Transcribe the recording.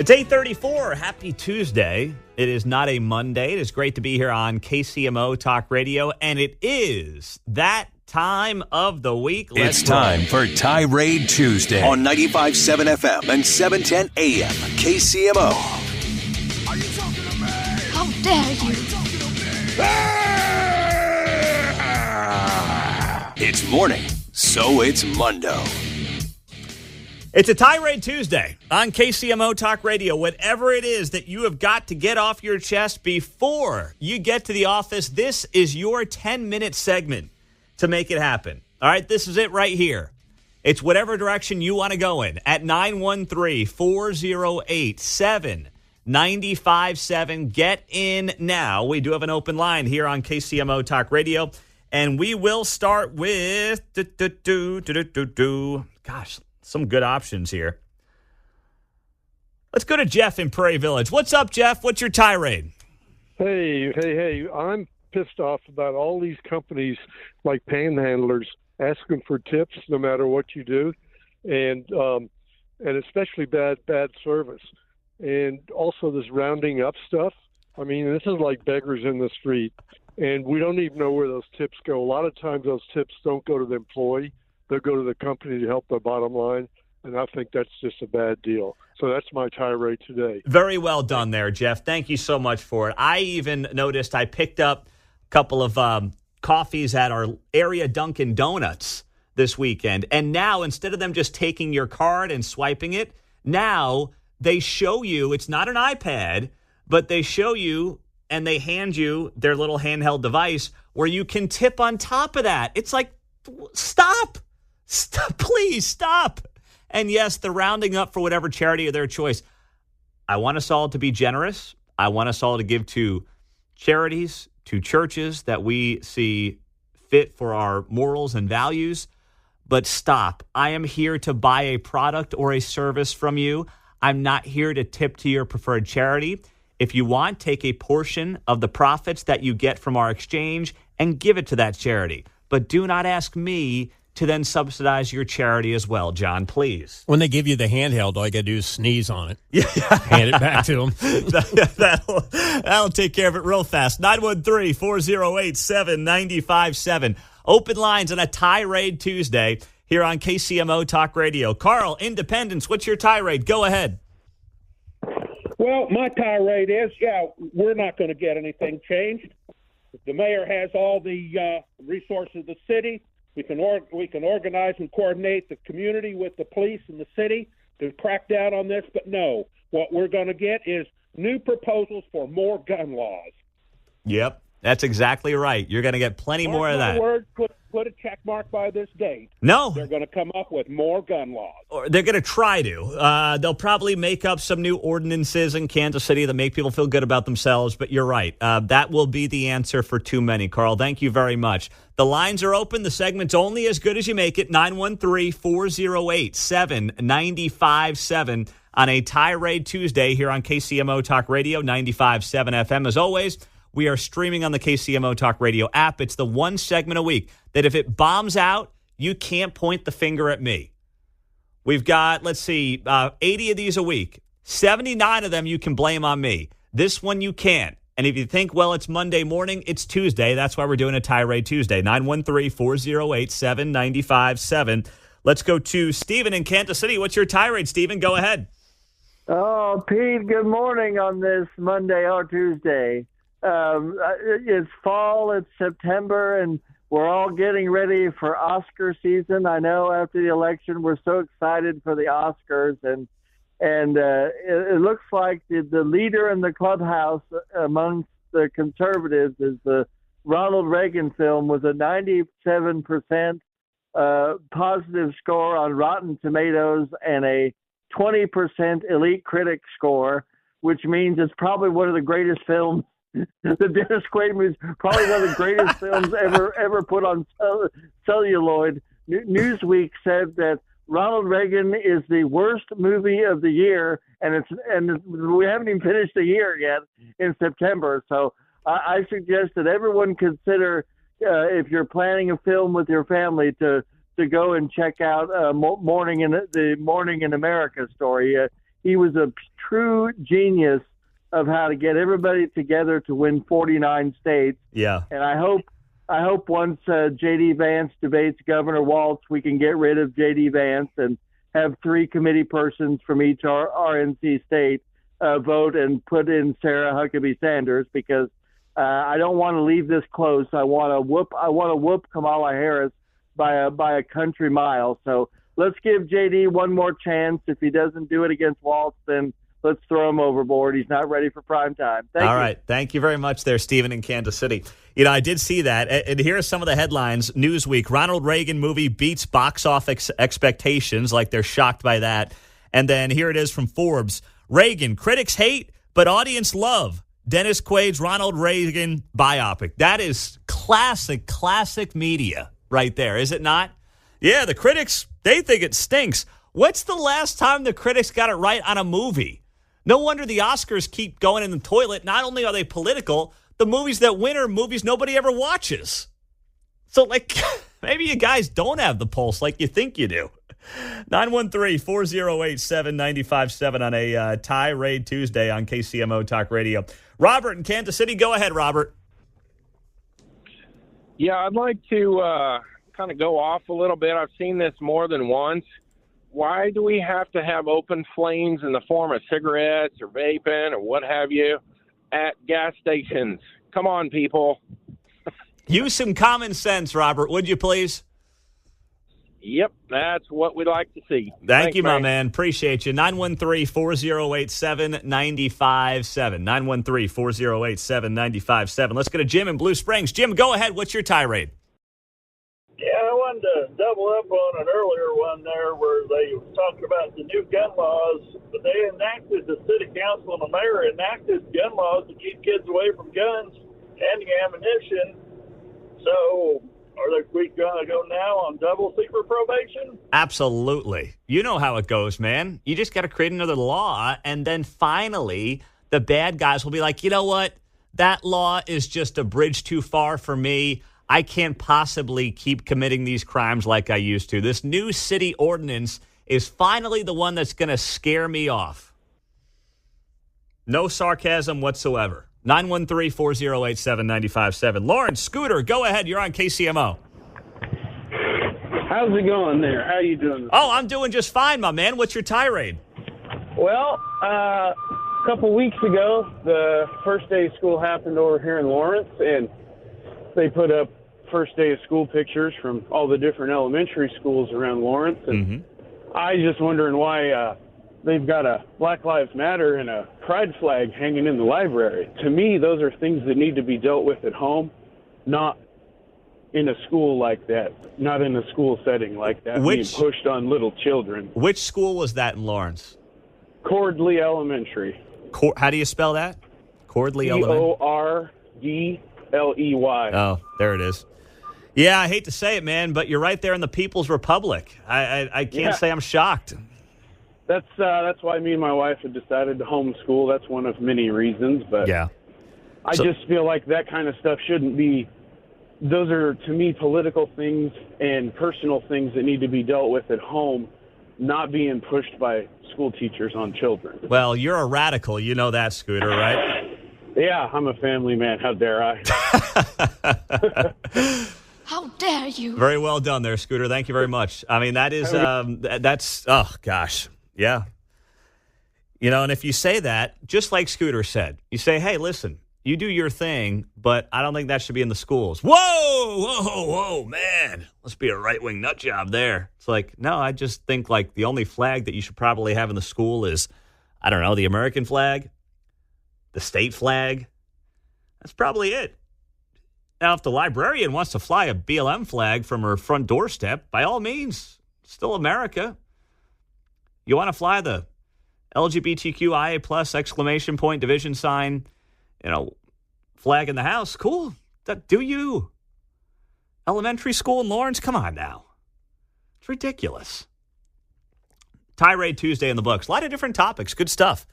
It's 8:34. Happy Tuesday. It is not a Monday. It is great to be here on KCMO Talk Radio, and it is that time of the week. It's time for Tirade Tuesday on 95.7 FM and 710 AM KCMO. Are you talking to me? How dare you? It's morning, so it's Mundo. It's a Tirade Tuesday on KCMO Talk Radio. Whatever it is that you have got to get off your chest before you get to the office, this is your 10-minute segment to make it happen. All right, this is it right here. It's whatever direction you want to go in at 913-408-7957. Get in now. We do have an open line here on KCMO Talk Radio, and we will start with gosh, some good options here. Let's go to Jeff in Prairie Village. What's up, Jeff? What's your tirade? Hey, I'm pissed off about all these companies like Panhandlers asking for tips no matter what you do, and especially bad service. And also this rounding up stuff. I mean, this is like beggars in the street, and we don't even know where those tips go. A lot of times those tips don't go to the employee. They'll go to the company to help their bottom line, and I think that's just a bad deal. So that's my tirade today. Very well done there, Jeff. Thank you so much for it. I even noticed I picked up a couple of coffees at our area Dunkin' Donuts this weekend, and now instead of them just taking your card and swiping it, now they show you, it's not an iPad, but they show you and they hand you their little handheld device where you can tip on top of that. It's like, stop, please stop. And yes, the rounding up for whatever charity of their choice. I want us all to be generous. I want us all to give to charities, to churches that we see fit for our morals and values. But stop. I am here to buy a product or a service from you. I'm not here to tip to your preferred charity. If you want, take a portion of the profits that you get from our exchange and give it to that charity. But do not ask me to then subsidize your charity as well, John, please. When they give you the handheld, all you got to do is sneeze on it. Yeah. Hand it back to them. That'll take care of it real fast. 913-408-7957. Open lines on a Tirade Tuesday here on KCMO Talk Radio. Carl, Independence, what's your tirade? Go ahead. Well, my tirade is, we're not going to get anything changed. The mayor has all the resources of the city. We can organize and coordinate the community with the police and the city to crack down on this. But no, what we're going to get is new proposals for more gun laws. Yep, that's exactly right. You're going to get plenty more of that. Word, put a check mark by this date. No. They're going to come up with more gun laws. Or they're going to try to. They'll probably make up some new ordinances in Kansas City that make people feel good about themselves. But you're right. That will be the answer for too many, Carl. Thank you very much. The lines are open. The segment's only as good as you make it. 913-408-7957 on a Tirade Tuesday here on KCMO Talk Radio, 95.7 FM. As always, we are streaming on the KCMO Talk Radio app. It's the one segment a week that if it bombs out, you can't point the finger at me. We've got, 80 of these a week. 79 of them you can blame on me. This one you can't. And if you think, well, it's Monday morning, it's Tuesday. That's why we're doing a Tirade Tuesday. 913-408-7957. Let's go to Stephen in Kansas City. What's your tirade, Stephen? Go ahead. Oh, Pete, good morning on this Monday or Tuesday. It's fall, it's September, and we're all getting ready for Oscar season. I know after the election, we're so excited for the Oscars, and it looks like the leader in the clubhouse amongst the conservatives is the Ronald Reagan film with a 97% positive score on Rotten Tomatoes and a 20% elite critic score, which means it's probably one of the greatest films. The Dennis Quaid movie is probably one of the greatest films ever put on celluloid. Newsweek said that Ronald Reagan is the worst movie of the year, and we haven't even finished the year yet in September. So I suggest that everyone consider, if you're planning a film with your family, to go and check out the Morning in America story. he was a true genius of how to get everybody together to win 49 states. Yeah. And I hope once J.D. Vance debates Governor Walz, we can get rid of J.D. Vance and have 3 committee persons from each RNC state vote and put in Sarah Huckabee Sanders, because I don't want to leave this close. I want to whoop Kamala Harris by a country mile. So let's give JD one more chance. If he doesn't do it against Walz, then let's throw him overboard. He's not ready for prime time. Thank you. All right. Thank you very much there, Stephen in Kansas City. You know, I did see that. And here are some of the headlines. Newsweek, Ronald Reagan movie beats box office expectations, like they're shocked by that. And then here it is from Forbes. Reagan, critics hate, but audience love. Dennis Quaid's Ronald Reagan biopic. That is classic media right there, is it not? Yeah, the critics, they think it stinks. What's the last time the critics got it right on a movie? No wonder the Oscars keep going in the toilet. Not only are they political, the movies that win are movies nobody ever watches. So, like, maybe you guys don't have the pulse like you think you do. 913-408-7957 on a Tirade Tuesday on KCMO Talk Radio. Robert in Kansas City, go ahead, Robert. Yeah, I'd like to kind of go off a little bit. I've seen this more than once. Why do we have to have open flames in the form of cigarettes or vaping or what have you at gas stations? Come on, people. Use some common sense, Robert, would you please? Yep, that's what we'd like to see. Thank you, my man. Appreciate you. 913-408-7957. 913-408-7957. Let's go to Jim in Blue Springs. Jim, go ahead. What's your tirade? Yeah, I wanted to double up on an earlier one there where they were talking about the new gun laws, but they enacted, the city council and the mayor enacted gun laws to keep kids away from guns and ammunition. So are we going to go now on double secret probation? Absolutely. You know how it goes, man. You just got to create another law, and then finally the bad guys will be like, you know what? That law is just a bridge too far for me. I can't possibly keep committing these crimes like I used to. This new city ordinance is finally the one that's going to scare me off. No sarcasm whatsoever. 913-408-7957. Lauren, Scooter, go ahead. You're on KCMO. How's it going there? How you doing? Oh, I'm doing just fine, my man. What's your tirade? Well, a couple weeks ago, the first day of school happened over here in Lawrence, and they put up first day of school pictures from all the different elementary schools around Lawrence. And I just wondering why they've got a Black Lives Matter and a pride flag hanging in the library. To me, those are things that need to be dealt with at home, not in a school like that, not in a school setting like that, being pushed on little children. Which school was that in Lawrence? Cordley Elementary. How do you spell that? Cordley Elementary? Cordley. Oh, there it is. Yeah, I hate to say it, man, but you're right there in the People's Republic. I can't say I'm shocked. That's why me and my wife have decided to homeschool. That's one of many reasons. But yeah, I just feel like that kind of stuff shouldn't be. Those are, to me, political things and personal things that need to be dealt with at home, not being pushed by school teachers on children. Well, you're a radical. You know that, Scooter, right? Yeah, I'm a family man. How dare I? How dare you? Very well done there, Scooter. Thank you very much. I mean, that is, that's, oh, gosh. Yeah. You know, and if you say that, just like Scooter said, you say, hey, listen, you do your thing, but I don't think that should be in the schools. Whoa, man. Must be a right-wing nut job there. It's like, no, I just think, like, the only flag that you should probably have in the school is, I don't know, the American flag, the state flag. That's probably it. Now, if the librarian wants to fly a BLM flag from her front doorstep, by all means, still America. You want to fly the LGBTQIA plus exclamation point division sign, flag in the house, cool. Do you? Elementary school in Lawrence? Come on now. It's ridiculous. Tirade Tuesday in the books. A lot of different topics. Good stuff.